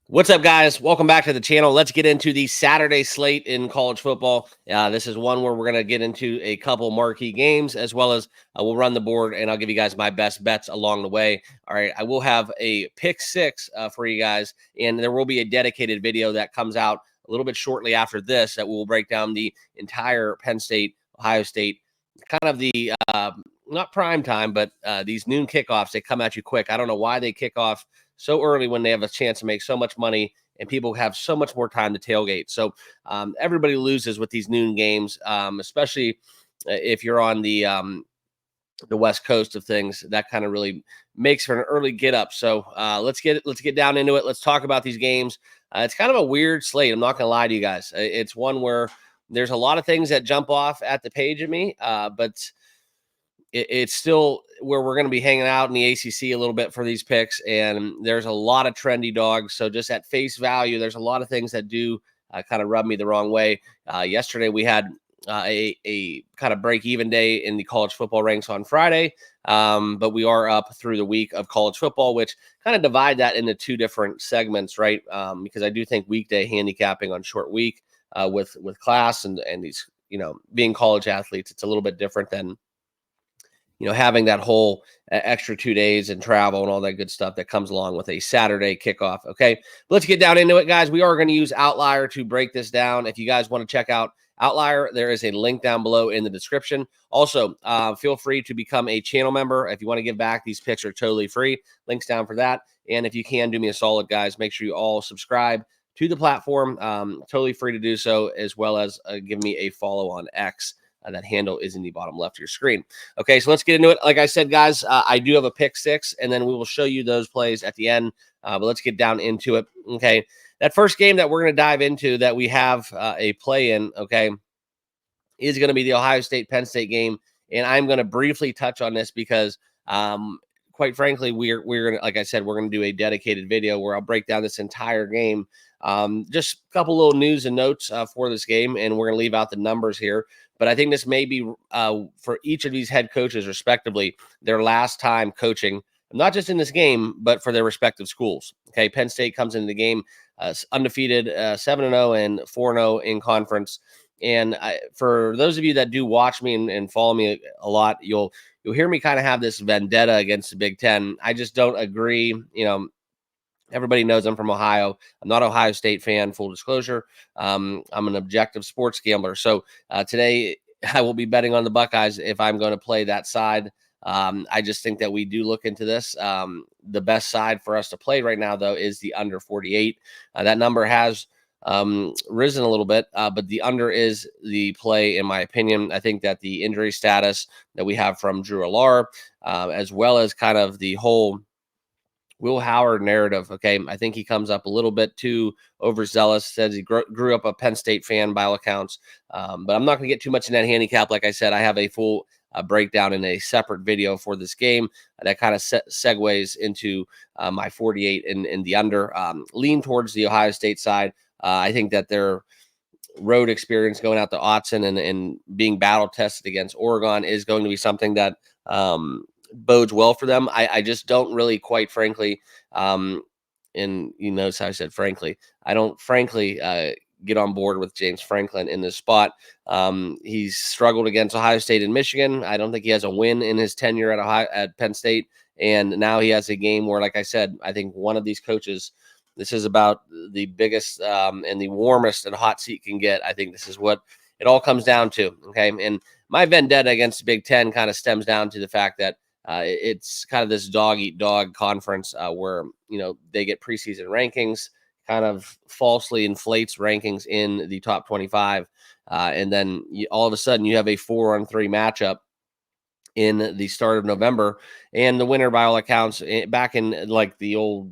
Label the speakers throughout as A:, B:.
A: What's up, guys? Welcome back to the channel. Let's get into the Saturday slate in college football. This is one where we're going to get into a couple marquee games, as well as we'll run the board, and I'll give you guys my best bets along the way. All right, I will have a pick six for you guys, and there will be a dedicated video that comes out a little bit shortly after this that will break down the entire Penn State, Ohio State, kind of the not prime time, but these noon kickoffs. They come at you quick. I don't know why they kick off so early when they have a chance to make so much money and people have so much more time to tailgate. So everybody loses with these noon games, especially if you're on the West Coast of things. That kind of really makes for an early get up. So let's get down into it. Let's talk about these games. It's kind of a weird slate. I'm not going to lie to you guys. It's one where there's a lot of things that jump off at the page of me, but it's still where we're going to be hanging out in the ACC a little bit for these picks. And there's a lot of trendy dogs. So just at face value, there's a lot of things that do kind of rub me the wrong way. Yesterday, we had a kind of break-even day in the college football ranks on Friday. But we are up through the week of college football, which kind of divide that into two different segments, right? Because I do think weekday handicapping on short week with class and these, being college athletes, it's a little bit different than having that whole extra 2 days and travel and all that good stuff that comes along with a Saturday kickoff. Okay, let's get down into it, guys. We are going to use Outlier to break this down. If you guys want to check out Outlier, there is a link down below in the description. Also, feel free to become a channel member. If you want to give back, these picks are totally free. Links down for that. And if you can, do me a solid, guys. Make sure you all subscribe to the platform. Totally free to do so, as well as give me a follow on X. That handle is in the bottom left of your screen. Okay, so let's get into it. Like I said, guys, I do have a pick six, and then we will show you those plays at the end. But let's get down into it. Okay, that first game that we're going to dive into that we have a play in, okay, is going to be the Ohio State-Penn State game. And I'm going to briefly touch on this because, quite frankly, we're going to, like I said, we're going to do a dedicated video where I'll break down this entire game. Just a couple little news and notes for this game, and we're going to leave out the numbers here. But I think this may be for each of these head coaches, respectively, their last time coaching, not just in this game, but for their respective schools. Okay, Penn State comes into the game undefeated, 7-0 and 4-0 in conference. And for those of you that do watch me and follow me a lot, you'll hear me kind of have this vendetta against the Big Ten. I just don't agree. Everybody knows I'm from Ohio. I'm not an Ohio State fan, full disclosure. I'm an objective sports gambler. So today I will be betting on the Buckeyes if I'm going to play that side. I just think that we do look into this. The best side for us to play right now, though, is the under 48. That number has risen a little bit, but the under is the play, in my opinion. I think that the injury status that we have from Drew Allar, as well as kind of the whole Will Howard narrative. Okay, I think he comes up a little bit too overzealous. Says he grew up a Penn State fan by all accounts, but I'm not going to get too much in that handicap. Like I said, I have a full breakdown in a separate video for this game that kind of segues into my 48 in the under. Lean towards the Ohio State side. I think that their road experience going out to Autzen and being battle tested against Oregon is going to be something that bodes well for them. I just don't really, quite frankly, and you notice how I said frankly, I don't frankly get on board with James Franklin in this spot. He's struggled against Ohio State and Michigan. I don't think he has a win in his tenure at Penn State. And now he has a game where, like I said, I think one of these coaches, this is about the biggest and the warmest and hot seat can get. I think this is what it all comes down to. Okay. And my vendetta against the Big Ten kind of stems down to the fact that it's kind of this dog-eat-dog conference where, they get preseason rankings, kind of falsely inflates rankings in the top 25. And then all of a sudden you have a 4-on-3 matchup in the start of November. And the winner, by all accounts, back in like the old,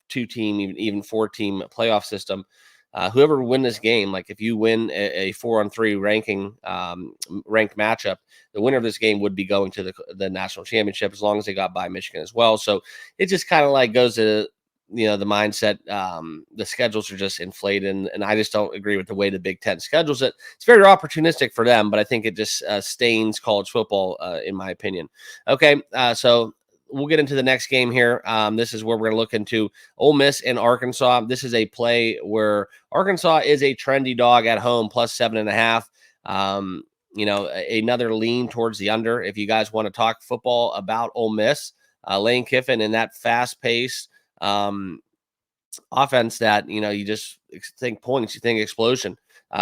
A: two-team, even four-team playoff system, whoever win this game, like if you win a 4-on-3 ranked matchup, the winner of this game would be going to the national championship as long as they got by Michigan as well. So it just kind of like goes to, the mindset. The schedules are just inflated, and I just don't agree with the way the Big Ten schedules it. It's very opportunistic for them, but I think it just stains college football, in my opinion. Okay, so we'll get into the next game here. This is where we're going to look into Ole Miss and Arkansas. This is a play where Arkansas is a trendy dog at home, plus 7.5. Another lean towards the under. If you guys want to talk football about Ole Miss, Lane Kiffin and that fast-paced offense that, you just think points, you think explosion.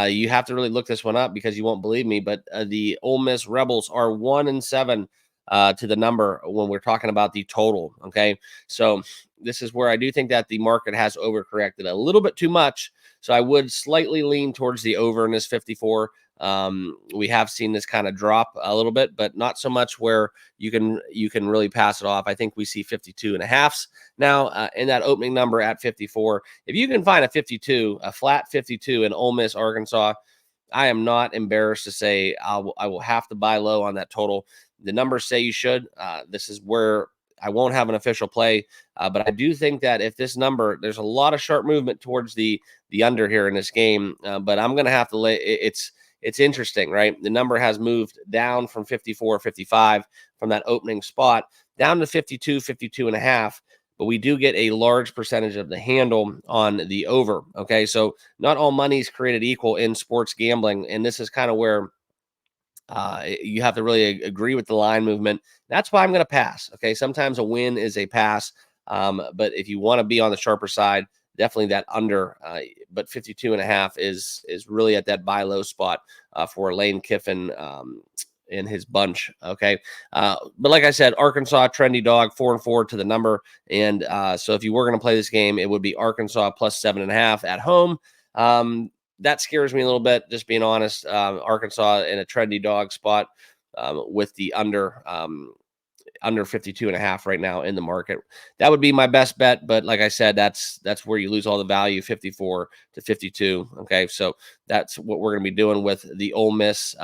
A: You have to really look this one up because you won't believe me, but the Ole Miss Rebels are 1-7 to the number when we're talking about the total. Okay. So this is where I do think that the market has overcorrected a little bit too much. So I would slightly lean towards the over in this 54. We have seen this kind of drop a little bit, but not so much where you can really pass it off. I think we see 52.5s now in that opening number at 54. If you can find a flat 52 in Ole Miss, Arkansas, I am not embarrassed to say I will have to buy low on that total. The numbers say you should. This is where I won't have an official play, but I do think that if this number, there's a lot of sharp movement towards the under here in this game, but I'm going to have to lay it's interesting, right? The number has moved down from 54, 55 from that opening spot down to 52, 52.5. But we do get a large percentage of the handle on the over. Okay. So not all money is created equal in sports gambling. And this is kind of where you have to really agree with the line movement. That's why I'm going to pass. Okay. Sometimes a win is a pass. But if you want to be on the sharper side, definitely that under, but 52.5 is really at that buy low spot for Lane Kiffin and his bunch. Okay. But like I said, Arkansas, trendy dog, 4-4 to the number. And so if you were going to play this game, it would be Arkansas plus 7.5 at home. That scares me a little bit, just being honest. Arkansas in a trendy dog spot with the under 52.5 right now in the market. That would be my best bet. But like I said, that's where you lose all the value, 54 to 52. Okay. So that's what we're going to be doing with the Ole Miss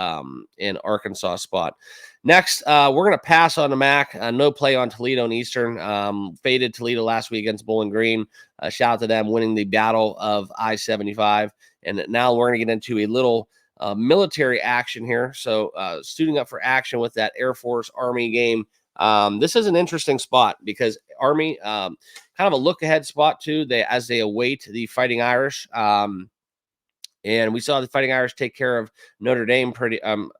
A: in Arkansas spot. Next, we're going to pass on the MAC. No play on Toledo and Eastern. Faded Toledo last week against Bowling Green. Shout out to them winning the battle of I-75. And now we're going to get into a little military action here. So suiting up for action with that Air Force Army game. This is an interesting spot because Army, kind of a look ahead spot too. As they await the Fighting Irish. And we saw the Fighting Irish take care of Notre Dame pretty of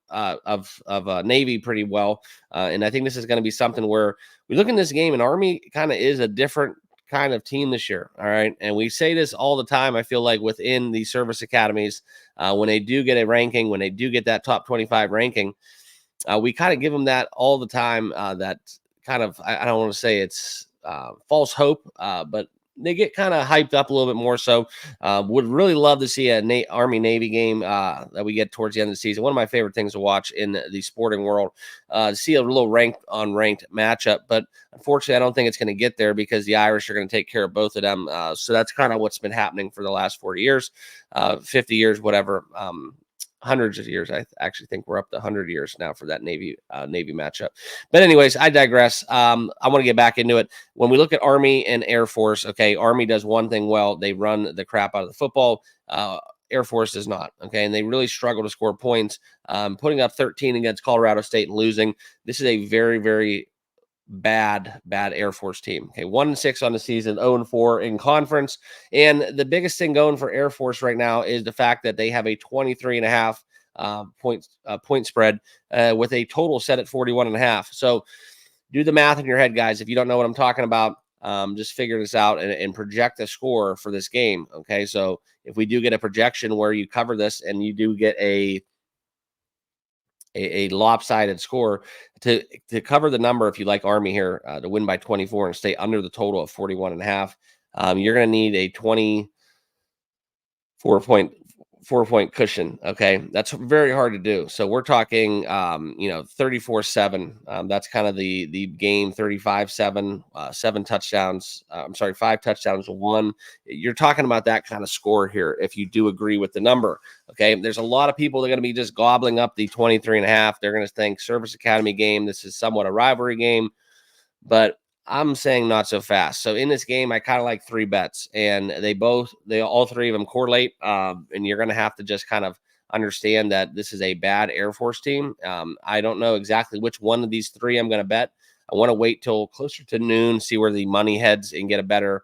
A: Navy pretty well. And I think this is going to be something where we look in this game, and Army kind of is a different kind of team this year. All right. And we say this all the time. I feel like within the service academies, when they do get a ranking, when they do get that top 25 ranking, we kind of give them that all the time. That kind of, I don't want to say it's false hope, but they get kind of hyped up a little bit more. So would really love to see a Army-Navy game that we get towards the end of the season. One of my favorite things to watch in the sporting world, to see a little ranked matchup. But unfortunately, I don't think it's going to get there because the Irish are going to take care of both of them. So that's kind of what's been happening for the last 40 years, 50 years, whatever. Hundreds of years. I actually think we're up to 100 years now for that Navy matchup. But anyways, I digress. I want to get back into it. When we look at Army and Air Force, okay, Army does one thing well. They run the crap out of the football. Air Force does not. Okay, and they really struggle to score points. Putting up 13 against Colorado State and losing. This is a very, very bad Air Force team. Okay, 1-6 on the season, 0-4 in conference. And the biggest thing going for Air Force right now is the fact that they have a 23.5 point spread with a total set at 41.5. So do the math in your head, guys. If you don't know what I'm talking about, just figure this out and project a score for this game. Okay, so if we do get a projection where you cover this and you do get a lopsided score to cover the number, if you like Army here, to win by 24 and stay under the total of 41.5, you're going to need a 24.4 cushion. Okay, that's very hard to do. So we're talking 34-7. That's kind of the game. 35-7, 7 touchdowns. 5 touchdowns to 1. You're talking about that kind of score here if you do agree with the number. Okay, there's a lot of people that are going to be just gobbling up the 23.5. They're going to think Service Academy game. This is somewhat a rivalry game, but I'm saying not so fast. So in this game, I kind of like 3 bets, and all 3 of them correlate. And you're going to have to just kind of understand that this is a bad Air Force team. I don't know exactly which one of these 3 I'm going to bet. I want to wait till closer to noon, see where the money heads, and get a better,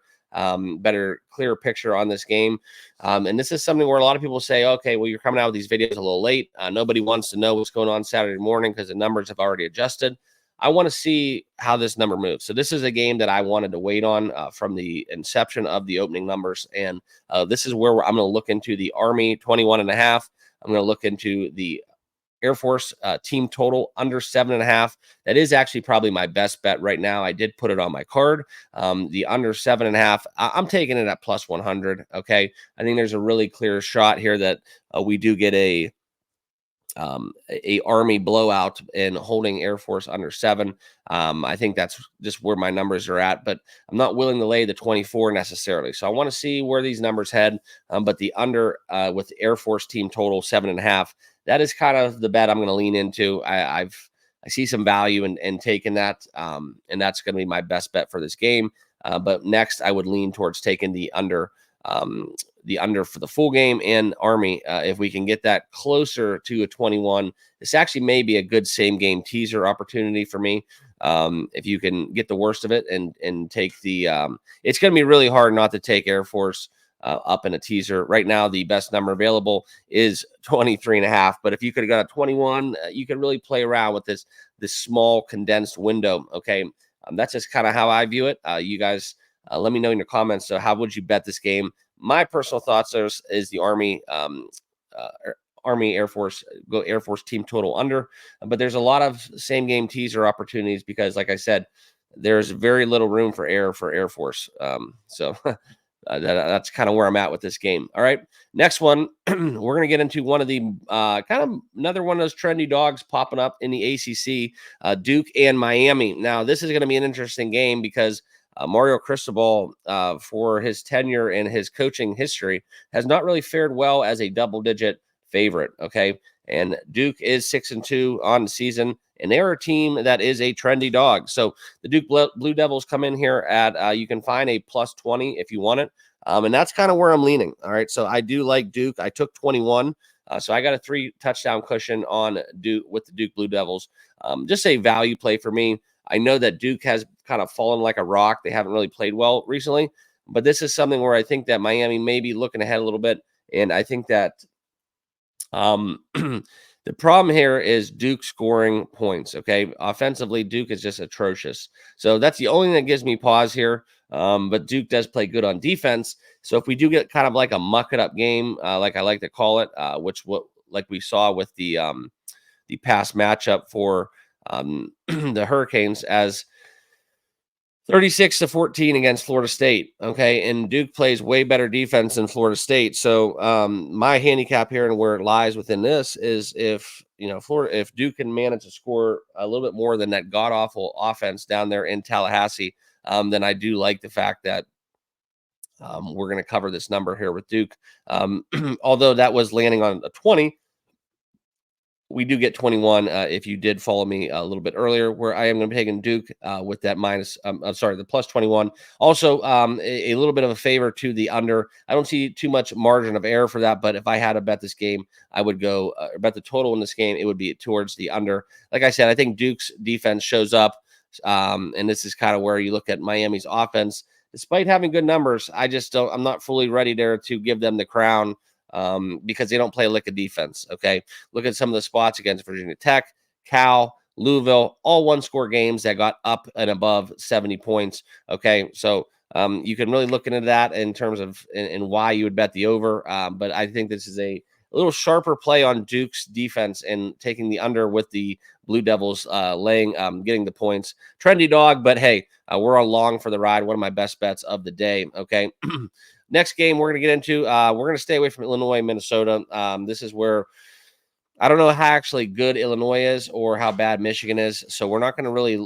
A: clearer picture on this game. And this is something where a lot of people say, okay, well, you're coming out with these videos a little late. Nobody wants to know what's going on Saturday morning because the numbers have already adjusted. I want to see how this number moves. So this is a game that I wanted to wait on from the inception of the opening numbers. And this is where I'm going to look into the Army 21.5. I'm going to look into the Air Force team total under 7.5. That is actually probably my best bet right now. I did put it on my card. The under 7.5, I'm taking it at plus 100. Okay. I think there's a really clear shot here that we do get a Army blowout and holding Air Force under 7. I think that's just where my numbers are at, but I'm not willing to lay the 24 necessarily. So I want to see where these numbers head. But the under with the Air Force team total 7.5, that is kind of the bet I'm going to lean into. I see some value in taking that, and that's going to be my best bet for this game. But next, I would lean towards taking the under. The under for the full game and Army. If we can get that closer to a 21, this actually may be a good same game teaser opportunity for me. If you can get the worst of it and take the, it's going to be really hard not to take Air Force up in a teaser. Right now, the best number available is 23.5. But if you could have got a 21, you could really play around with this small condensed window. Okay. That's just kind of how I view it. You guys, let me know in your comments. So how would you bet this game? My personal thoughts is the Army, Air Force, go Air Force team total under. But there's a lot of same game teaser opportunities because, like I said, there's very little room for Air Force. So that's kind of where I'm at with this game. All right, next one, we're gonna get into one of the kind of another one of those trendy dogs popping up in the ACC, Duke and Miami. Now this is gonna be an interesting game because Mario Cristobal, for his tenure and his coaching history, has not really fared well as a double-digit favorite. Okay, and Duke is 6-2 on the season, and they're a team that is a trendy dog. So the Duke Blue Devils come in here at you can find a plus 20 if you want it, and that's kind of where I'm leaning. All right, so I do like Duke. I took 21. So I got a 3 touchdown cushion on Duke with the Duke Blue Devils. Just a value play for me. I know that Duke has kind of fallen like a rock. They haven't really played well recently, but this is something where I think that Miami may be looking ahead a little bit. And I think that the problem here is Duke scoring points. Okay. Offensively, Duke is just atrocious. So that's the only thing that gives me pause here. But Duke does play good on defense. So if we do get kind of like a muck it up game, like I like to call it, like we saw with the past matchup for the Hurricanes as 36-14 against Florida State. Okay. And Duke plays way better defense than Florida State. So my handicap here and where it lies within this is if Duke can manage to score a little bit more than that god awful offense down there in Tallahassee, then I do like the fact that we're going to cover this number here with Duke. Although that was landing on a 20, we do get 21 if you did follow me a little bit earlier, where I am going to be taking Duke with that the plus 21. Also, a little bit of a favor to the under. I don't see too much margin of error for that, but if I had to bet this game, I would go bet the total in this game. It would be towards the under. Like I said, I think Duke's defense shows up, and this is kind of where you look at Miami's offense. Despite having good numbers, I'm not fully ready there to give them the crown. Because they don't play a lick of defense. Okay. Look at some of the spots against Virginia Tech, Cal, Louisville, all one-score games that got up and above 70 points. Okay. So you can really look into that in terms of and why you would bet the over. But I think this is a little sharper play on Duke's defense and taking the under with the Blue Devils getting the points. Trendy dog, but hey, we're along for the ride. One of my best bets of the day. Okay. Next game we're going to get into, we're going to stay away from Illinois, Minnesota. This is where I don't know how actually good Illinois is or how bad Michigan is. So we're not going to really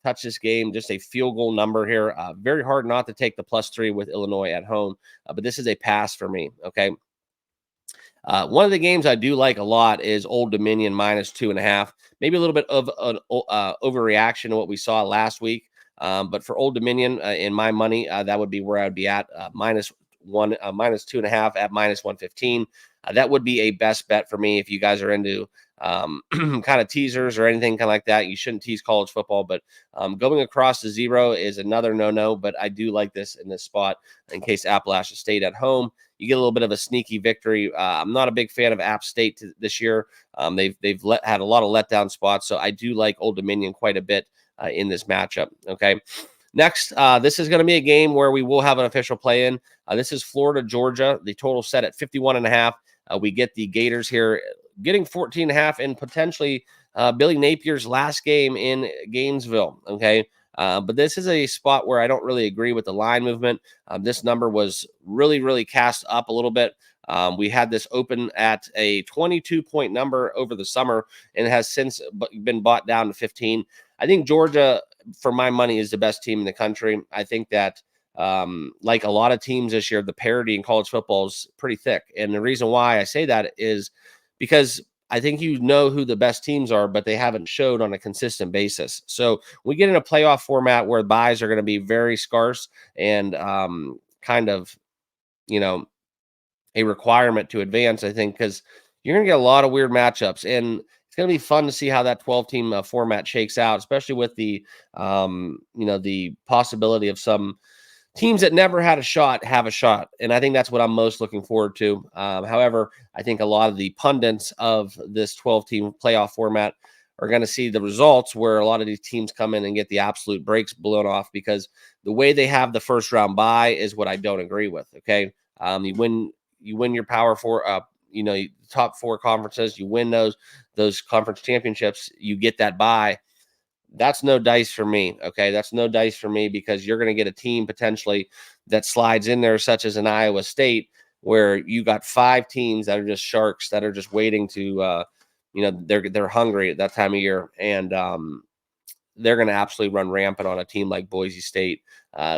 A: touch this game. Just a field goal number here. Very hard not to take the +3 with Illinois at home. But this is a pass for me. Okay. One of the games I do like a lot is Old Dominion -2.5. Maybe a little bit of an overreaction to what we saw last week. But for Old Dominion, in my money, that would be where I would be at -2.5 at -115. That would be a best bet for me if you guys are into kind of teasers or anything kind of like that. You shouldn't tease college football, but going across to 0 is another no-no, but I do like this in this spot in case Appalachia State at home. You get a little bit of a sneaky victory. I'm not a big fan of App State this year. They've had a lot of letdown spots, so I do like Old Dominion quite a bit in this matchup. Okay. Next, this is going to be a game where we will have an official play-in. This is Florida, Georgia. The total set at 51.5. We get the Gators here getting 14.5 and potentially Billy Napier's last game in Gainesville. Okay. But this is a spot where I don't really agree with the line movement. This number was really, really cast up a little bit. We had this open at a 22-point number over the summer and has since been bought down to 15. I think Georgia, for my money, is the best team in the country. I think that, like a lot of teams this year, the parity in college football is pretty thick. And the reason why I say that is because I think you know who the best teams are, but they haven't showed on a consistent basis. So we get in a playoff format where buys are going to be very scarce and kind of, a requirement to advance, I think, because you're going to get a lot of weird matchups. And it's going to be fun to see how that 12-team format shakes out, especially with the, the possibility of some teams that never had a shot have a shot. And I think that's what I'm most looking forward to. However, I think a lot of the pundits of this 12-team playoff format are going to see the results where a lot of these teams come in and get the absolute brakes blown off because the way they have the first round bye is what I don't agree with. Okay. You win your power four, top 4 conferences, you win those conference championships, you get that bye. That's no dice for me. Okay. That's no dice for me because you're going to get a team potentially that slides in there, such as an Iowa State, where you got 5 teams that are just sharks that are just waiting to, they're hungry at that time of year. And, they're going to absolutely run rampant on a team like Boise State,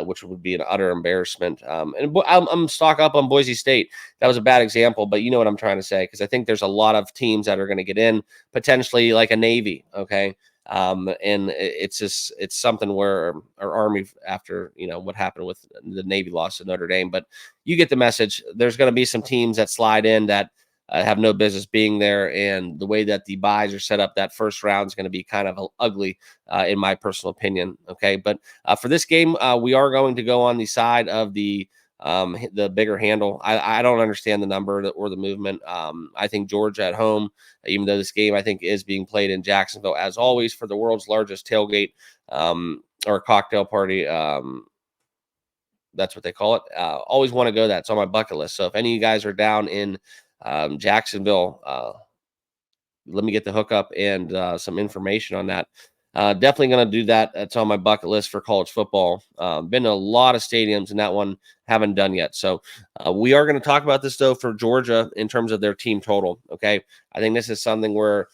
A: which would be an utter embarrassment. And I'm stock up on Boise State. That was a bad example, but you know what I'm trying to say, because I think there's a lot of teams that are going to get in, potentially like a Navy, okay? And it's something where our Army, after, what happened with the Navy loss to Notre Dame, but you get the message. There's going to be some teams that slide in that have no business being there. And the way that the buys are set up, that first round is going to be kind of ugly, in my personal opinion. Okay. But for this game, we are going to go on the side of the bigger handle. I don't understand the number or the movement. I think Georgia at home, even though this game I think is being played in Jacksonville, as always, for the world's largest tailgate or cocktail party. That's what they call it. Always want to go. That's on my bucket list. So if any of you guys are down in Jacksonville, let me get the hookup and some information on that. Definitely going to do that. It's on my bucket list for college football. Been to a lot of stadiums, and that one haven't done yet. So we are going to talk about this, though, for Georgia in terms of their team total. Okay. I think this is something where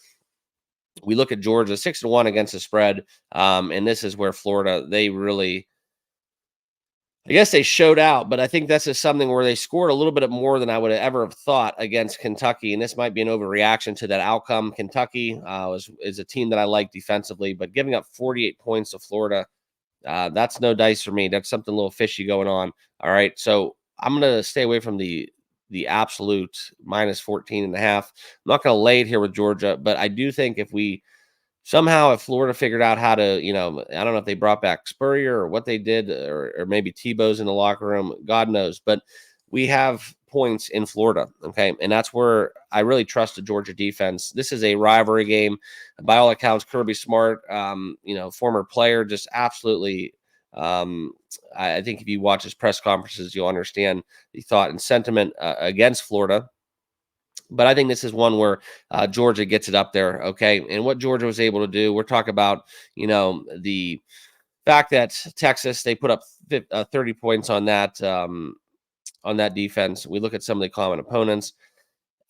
A: we look at Georgia 6-1 against the spread. And this is where Florida, they really, I guess they showed out, but I think this is something where they scored a little bit more than I would have ever have thought against Kentucky. And this might be an overreaction to that outcome. Kentucky is a team that I like defensively, but giving up 48 points to Florida, that's no dice for me. That's something a little fishy going on. All right. So I'm going to stay away from the absolute minus 14.5. I'm not going to lay it here with Georgia, but I do think if Florida figured out how to, I don't know if they brought back Spurrier or what they did, or maybe Tebow's in the locker room, God knows, but we have points in Florida. Okay. And that's where I really trust the Georgia defense. This is a rivalry game. By all accounts, Kirby Smart, former player, just absolutely, I think if you watch his press conferences, you'll understand the thought and sentiment against Florida. But I think this is one where Georgia gets it up there, okay? And what Georgia was able to do, we're talking about, the fact that Texas, they put up 30 points on that defense. We look at some of the common opponents.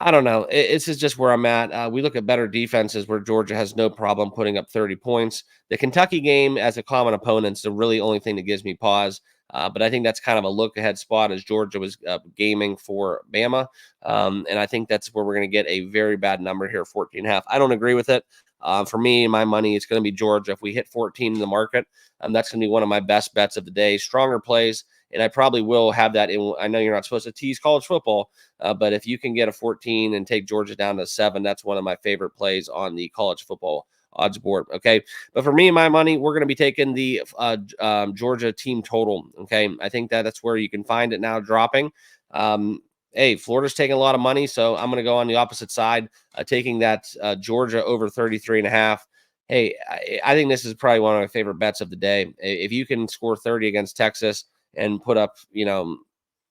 A: I don't know. This is just where I'm at. We look at better defenses where Georgia has no problem putting up 30 points. The Kentucky game as a common opponent is the really only thing that gives me pause. But I think that's kind of a look-ahead spot as Georgia was gaming for Bama. And I think that's where we're going to get a very bad number here, 14.5. I don't agree with it. For me, my money, it's going to be Georgia. If we hit 14 in the market, that's going to be one of my best bets of the day. Stronger plays and I probably will have that in. I know you're not supposed to tease college football, but if you can get a 14 and take Georgia down to 7, that's one of my favorite plays on the college football odds board. Okay. But for me and my money, we're going to be taking the Georgia team total. Okay. I think that's where you can find it now dropping. Hey, Florida's taking a lot of money, so I'm going to go on the opposite side, taking that Georgia over 33.5. Hey, I think this is probably one of my favorite bets of the day. If you can score 30 against Texas and put up,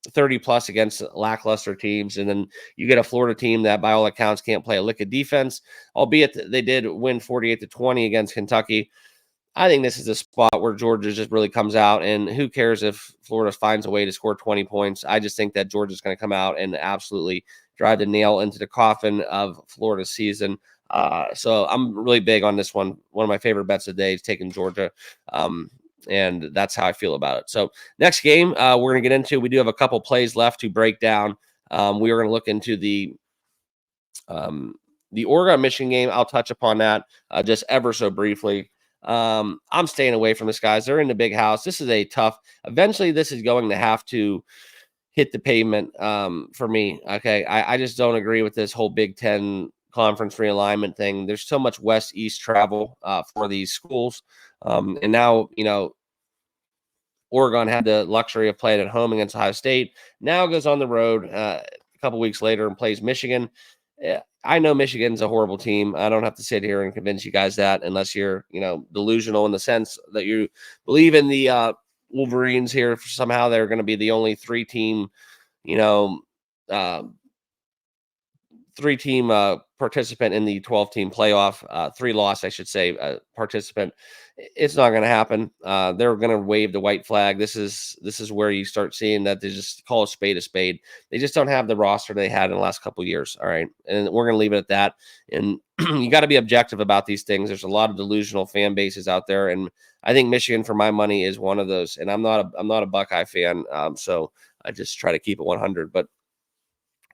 A: 30 plus against lackluster teams, and then you get a Florida team that by all accounts can't play a lick of defense, albeit they did win 48-20 against Kentucky. I think this is a spot where Georgia just really comes out, and who cares if Florida finds a way to score 20 points. I just think that Georgia's going to come out and absolutely drive the nail into the coffin of Florida's season. So I'm really big on this one. One of my favorite bets of the day is taking Georgia. And that's how I feel about it. So next game we're going to get into, we do have a couple plays left to break down. We are going to look into the Oregon-Michigan game. I'll touch upon that just ever so briefly. I'm staying away from this, guys. They're in the big house. This is a tough, eventually this is going to have to hit the pavement for me. Okay. I just don't agree with this whole Big Ten conference realignment thing. There's so much West-East travel for these schools. And now, Oregon had the luxury of playing at home against Ohio State. Now goes on the road a couple weeks later and plays Michigan. I know Michigan's a horrible team. I don't have to sit here and convince you guys that, unless you're, delusional in the sense that you believe in the Wolverines here. Somehow they're going to be the only three-team participant in the 12-team playoff, 3-loss, I should say, participant. It's not going to happen. They're going to wave the white flag. This is where you start seeing that they just call a spade a spade. They just don't have the roster they had in the last couple of years. All right. And we're going to leave it at that. And you got to be objective about these things. There's a lot of delusional fan bases out there. And I think Michigan, for my money, is one of those. And I'm not a Buckeye fan. So I just try to keep it 100, but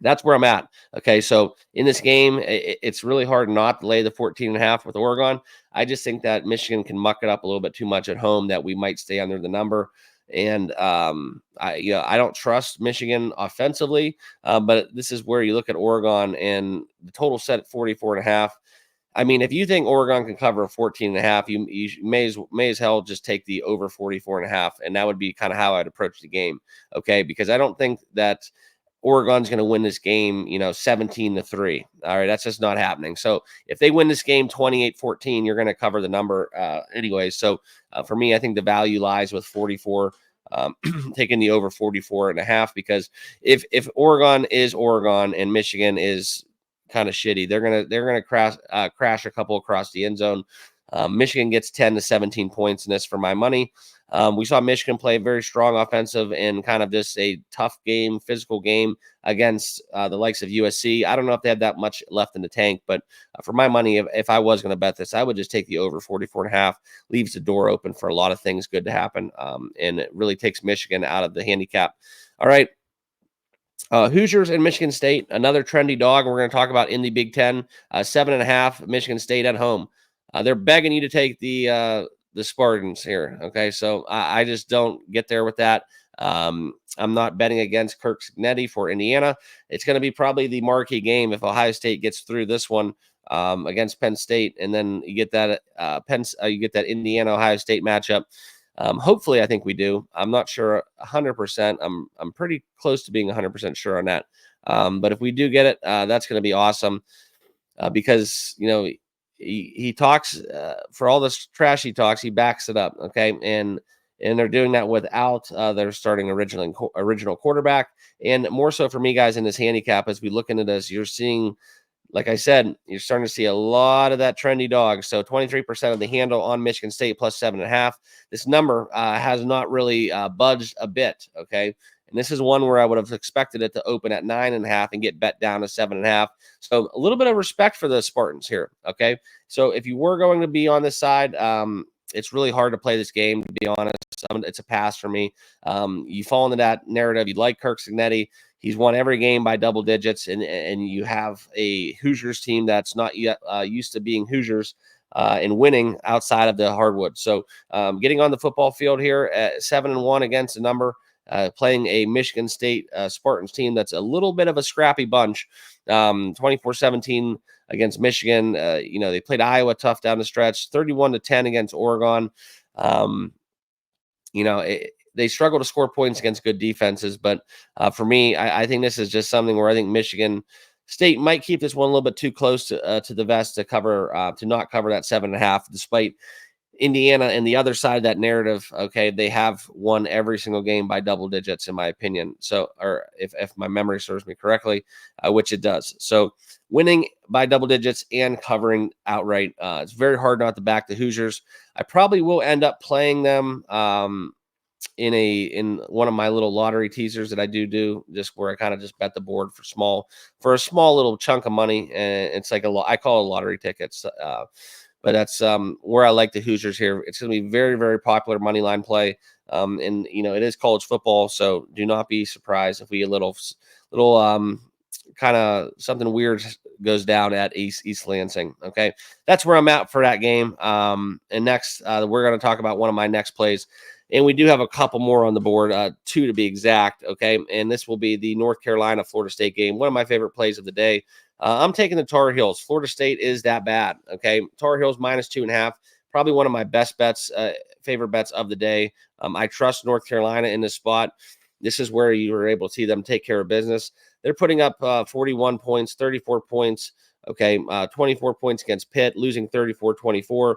A: that's where I'm at. Okay. So in this game, it's really hard not to lay the 14.5 with Oregon. I just think that Michigan can muck it up a little bit too much at home, that we might stay under the number. And I don't trust Michigan offensively, but this is where you look at Oregon and the total set at 44.5. I mean, if you think Oregon can cover a 14.5, you may as well just take the over 44.5. And that would be kind of how I'd approach the game. Okay. Because I don't think that Oregon's going to win this game, 17-3. All right. That's just not happening. So if they win this game 28-14, you're going to cover the number anyway. So for me, I think the value lies with 44, taking the over 44.5, because if Oregon is Oregon and Michigan is kind of shitty, they're going to crash a couple across the end zone. Michigan gets 10 to 17 points in this for my money. We saw Michigan play very strong offensive and kind of just a tough game, physical game against the likes of USC. I don't know if they have that much left in the tank, but for my money, if I was going to bet this, I would just take the over 44.5. Leaves the door open for a lot of things good to happen, and it really takes Michigan out of the handicap. All right. Hoosiers and Michigan State, another trendy dog we're going to talk about in the Big Ten. 7.5, Michigan State at home. They're begging you to take the Spartans here. Okay. So I just don't get there with that. I'm not betting against Kirk Cignetti for Indiana. It's going to be probably the marquee game if Ohio State gets through this one against Penn State, and then you get that you get that Indiana-Ohio State matchup. Hopefully, I think we do. I'm not sure 100%. I'm pretty close to being 100% sure on that. But if we do get it, that's going to be awesome because he talks for all this trash he talks, he backs it up. Okay. And they're doing that without their starting original quarterback. And more so for me, guys, in this handicap, as we look into this, you're seeing, like I said, you're starting to see a lot of that trendy dog. So 23% of the handle on Michigan State plus 7.5. This number has not really budged a bit. Okay. And this is one where I would have expected it to open at 9.5 and get bet down to 7.5. So a little bit of respect for the Spartans here. Okay. So if you were going to be on this side, it's really hard to play this game, to be honest. It's a pass for me. You fall into that narrative. You like Kirk Cignetti. He's won every game by double digits, and you have a Hoosiers team that's not yet used to being Hoosiers and winning outside of the hardwood. So getting on the football field here at 7-1 against the number, playing a Michigan State Spartans team that's a little bit of a scrappy bunch. 24-17 against Michigan. They played Iowa tough down the stretch, 31-10 against Oregon. They struggle to score points against good defenses, but for me, I think this is just something where I think Michigan State might keep this one a little bit too close to the vest to not cover that 7.5, despite Indiana and the other side of that narrative. Okay, they have won every single game by double digits, in my opinion. So, or if my memory serves me correctly, which it does. So, winning by double digits and covering outright, it's very hard not to back the Hoosiers. I probably will end up playing them in one of my little lottery teasers that I do, just where I kind of just bet the board for a small little chunk of money, and it's like I call it lottery tickets. But that's where I like the Hoosiers here. It's going to be very, very popular money line play. And it is college football, so do not be surprised if we get a little kind of something weird goes down at East Lansing. Okay, that's where I'm at for that game. And next, we're going to talk about one of my next plays. And we do have a couple more on the board, 2 to be exact. Okay, and this will be the North Carolina Florida State game. One of my favorite plays of the day. I'm taking the Tar Heels. Florida State is that bad. Okay, Tar Heels -2.5. Probably one of my best bets, favorite bets of the day. I trust North Carolina in this spot. This is where you were able to see them take care of business. They're putting up 41 points, 34 points. Okay, 24 points against Pitt, losing 34-24.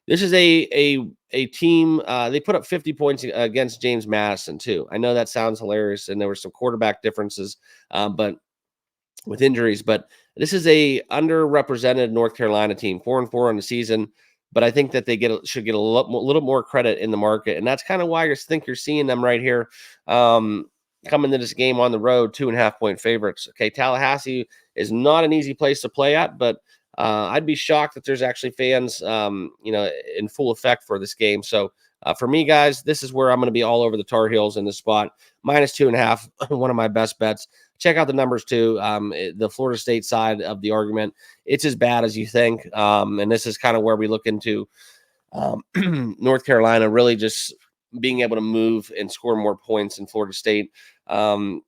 A: This is a team. They put up 50 points against James Madison too. I know that sounds hilarious, and there were some quarterback differences, but with injuries. But this is a underrepresented North Carolina team, 4-4 on the season. But I think that they should get a little more credit in the market, and that's kind of why you're seeing them right here, coming to this game on the road, 2.5-point favorites. Okay, Tallahassee is not an easy place to play at, but I'd be shocked that there's actually fans, in full effect for this game. So for me, guys, this is where I'm going to be all over the Tar Heels in this spot, -2.5, one of my best bets. Check out the numbers too. The Florida State side of the argument, it's as bad as you think. And this is kind of where we look into North Carolina really just being able to move and score more points in Florida State. And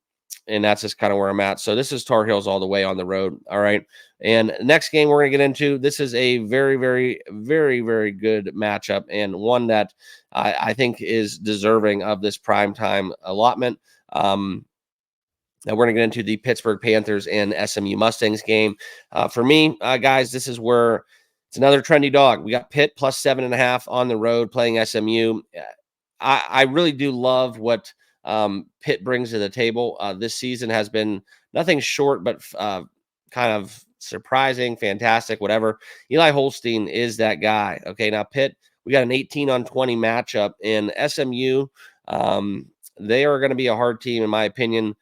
A: that's just kind of where I'm at. So this is Tar Heels all the way on the road. All right. And next game we're going to get into, this is a very, very, very, very good matchup, and one that I think is deserving of this primetime allotment. Now we're going to get into the Pittsburgh Panthers and SMU Mustangs game. For me, guys, this is where it's another trendy dog. We got Pitt +7.5 on the road playing SMU. I really do love what Pitt brings to the table. This season has been nothing short but kind of surprising, fantastic, whatever. Eli Holstein is that guy. Okay, now Pitt, we got an 18-20 matchup, and SMU, they are going to be a hard team, in my opinion,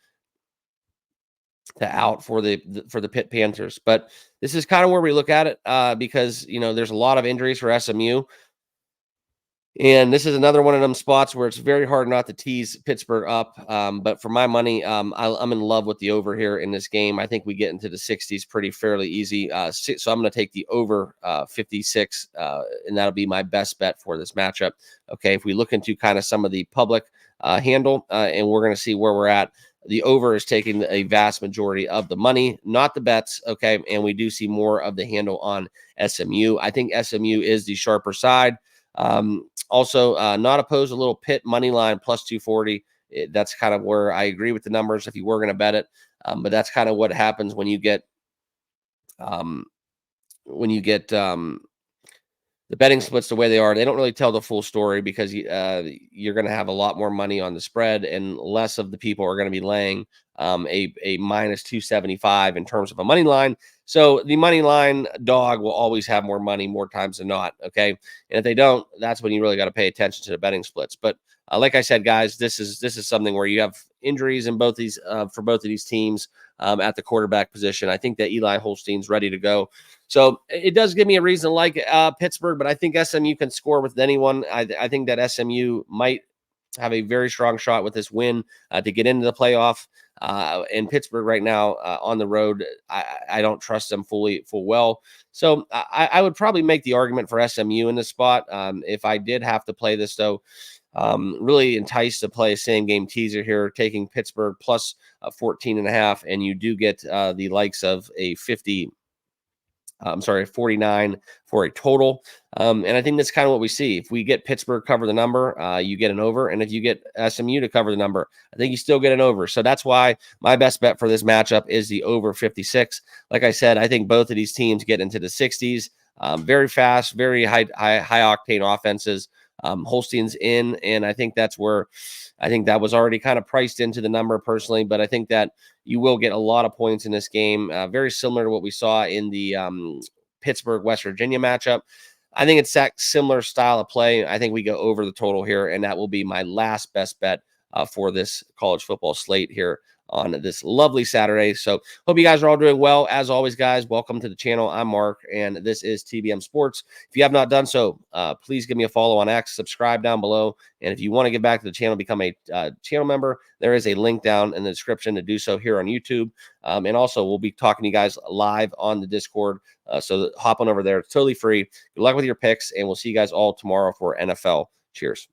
A: to out for the Pitt Panthers. But this is kind of where we look at it because there's a lot of injuries for SMU. And this is another one of them spots where it's very hard not to tease Pittsburgh up. But for my money, I'm in love with the over here in this game. I think we get into the 60s pretty fairly easy. So I'm going to take the over 56, and that'll be my best bet for this matchup. Okay, if we look into kind of some of the public handle, and we're going to see where we're at. The over is taking a vast majority of the money, not the bets. Okay, and we do see more of the handle on SMU. I think SMU is the sharper side. Also, not opposed a little Pitt money line +240. That's kind of where I agree with the numbers if you were going to bet it. But that's kind of what happens when you get the betting splits the way they are. They don't really tell the full story because you're going to have a lot more money on the spread, and less of the people are going to be laying a -275 in terms of a money line. So the money line dog will always have more money more times than not. Okay, and if they don't, that's when you really got to pay attention to the betting splits. But like I said, guys, this is something where you have injuries in both these for both of these teams at the quarterback position. I think that Eli Holstein's ready to go. So it does give me a reason to like Pittsburgh, but I think SMU can score with anyone. I think that SMU might have a very strong shot with this win to get into the playoff. And Pittsburgh right now on the road, I don't trust them full well. So I would probably make the argument for SMU in this spot. If I did have to play this, though, Really enticed to play a same game teaser here, taking Pittsburgh plus 14.5, and you do get the likes of a 49 for a total. And I think that's kind of what we see. If we get Pittsburgh cover the number, you get an over. And if you get SMU to cover the number, I think you still get an over. So that's why my best bet for this matchup is the over 56. Like I said, I think both of these teams get into the 60s. Very fast, very high octane offenses. Holstein's in, and I think that was already kind of priced into the number personally, but I think that you will get a lot of points in this game, very similar to what we saw in the Pittsburgh West Virginia matchup. I think it's that similar style of play. I think we go over the total here, and that will be my last best bet for this college football slate here on this lovely Saturday. So hope you guys are all doing well. As always, guys, welcome to the channel. I'm Mark, and this is TBM Sports. If you have not done so, please give me a follow on X, subscribe down below. And if you want to get back to the channel, become a channel member, there is a link down in the description to do so here on YouTube. And also, we'll be talking to you guys live on the Discord. So hop on over there. It's totally free. Good luck with your picks, and we'll see you guys all tomorrow for NFL. Cheers.